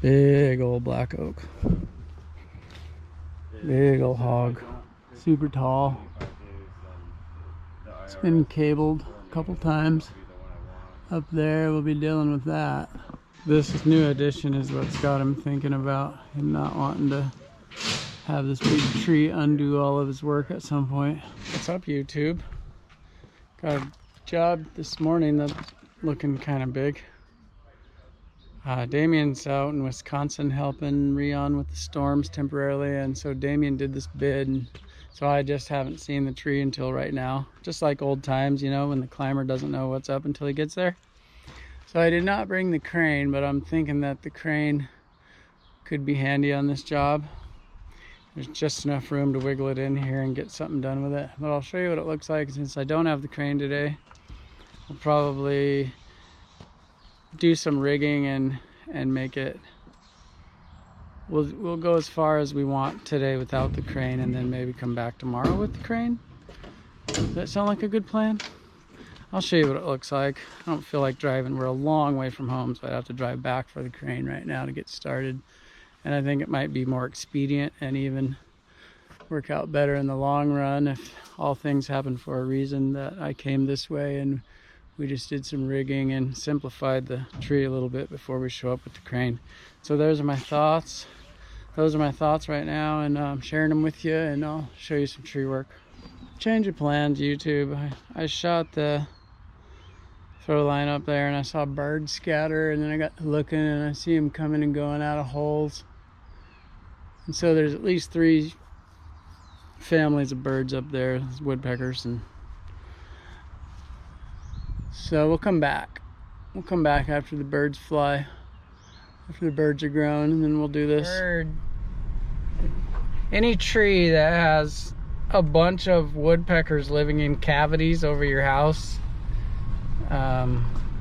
Big old black oak. Big old hog. Super tall. It's been cabled a couple times. Up there, we'll be dealing with that. This new addition is what's got him thinking about him not wanting to have this big tree undo all of his work at some point. What's up, YouTube? Got a job this morning that's looking kind of big. Damien's out in Wisconsin helping Rion with the storms temporarily, and so Damien did this bid, and so I just haven't seen the tree until right now. Just like old times, you know, when the climber doesn't know what's up until he gets there. So I did not bring the crane, but I'm thinking that the crane could be handy on this job. There's just enough room to wiggle it in here and get something done with it. But I'll show you what it looks like. Since I don't have the crane today, I'll probably do some rigging and make it. We'll go as far as we want today without the crane, and then maybe come back tomorrow with the crane. Does that sound like a good plan? I'll show you what it looks like. I don't feel like driving. We're a long way from home, so I have to drive back for the crane right now to get started. And I think it might be more expedient and even work out better in the long run if all things happen for a reason, that I came this way and we just did some rigging and simplified the tree a little bit before we show up with the crane. So those are my thoughts. Those are my thoughts right now, and I'm sharing them with you, and I'll show you some tree work. Change of plans, YouTube. I shot the throw line up there and I saw birds scatter, and then I got looking and I see them coming and going out of holes. And so there's at least 3 families of birds up there, woodpeckers, and so we'll come back. We'll come back after the birds fly, after the birds are grown, and then we'll do this. Any tree that has a bunch of woodpeckers living in cavities over your house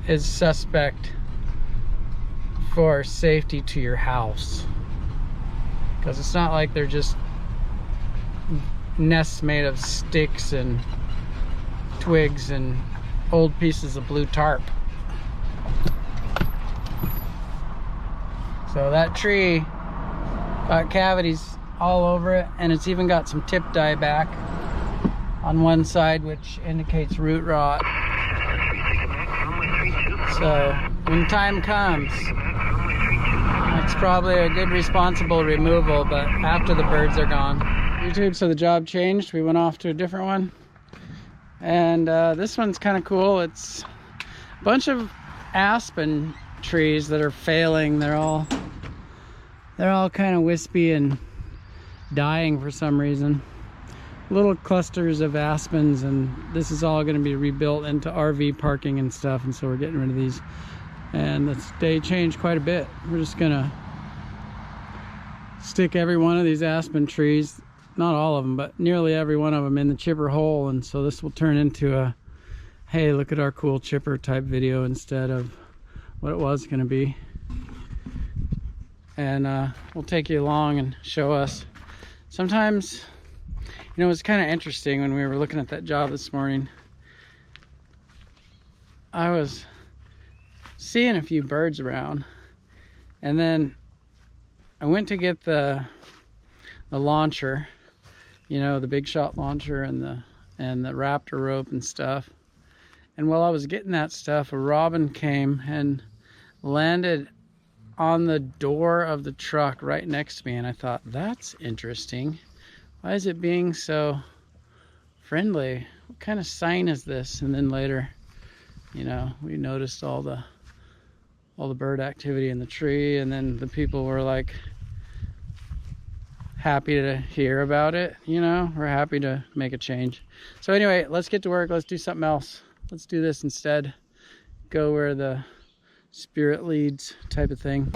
is suspect for safety to your house, because it's not like they're just nests made of sticks and twigs and old pieces of blue tarp. So that tree got cavities all over it, and it's even got some tip dye back on one side, which indicates root rot. So when time comes, it's probably a good responsible removal, but after the birds are gone. YouTube, so the job changed. We went off to a different one. And this one's kind of cool. It's a bunch of aspen trees that are failing. They're all kind of wispy and dying for some reason. Little clusters of aspens, and this is all going to be rebuilt into RV parking and stuff, and so we're getting rid of these. And the day changed quite a bit. We're just gonna stick every one of these aspen trees, not all of them, but nearly every one of them, in the chipper hole. And so this will turn into a, hey, look at our cool chipper type video instead of what it was going to be. And we'll take you along and show us. Sometimes, you know, it's kind of interesting. When we were looking at that job this morning, I was seeing a few birds around, and then I went to get the launcher, you know, the big shot launcher and the raptor rope and stuff. And while I was getting that stuff, a robin came and landed on the door of the truck right next to me, and I thought, that's interesting. Why is it being so friendly? What kind of sign is this? And then later, you know, we noticed all the bird activity in the tree, and then the people were like happy to hear about it, you know. We're happy to make a change. So anyway, let's get to work. Let's do something else. Let's do this instead. Go where the spirit leads, type of thing.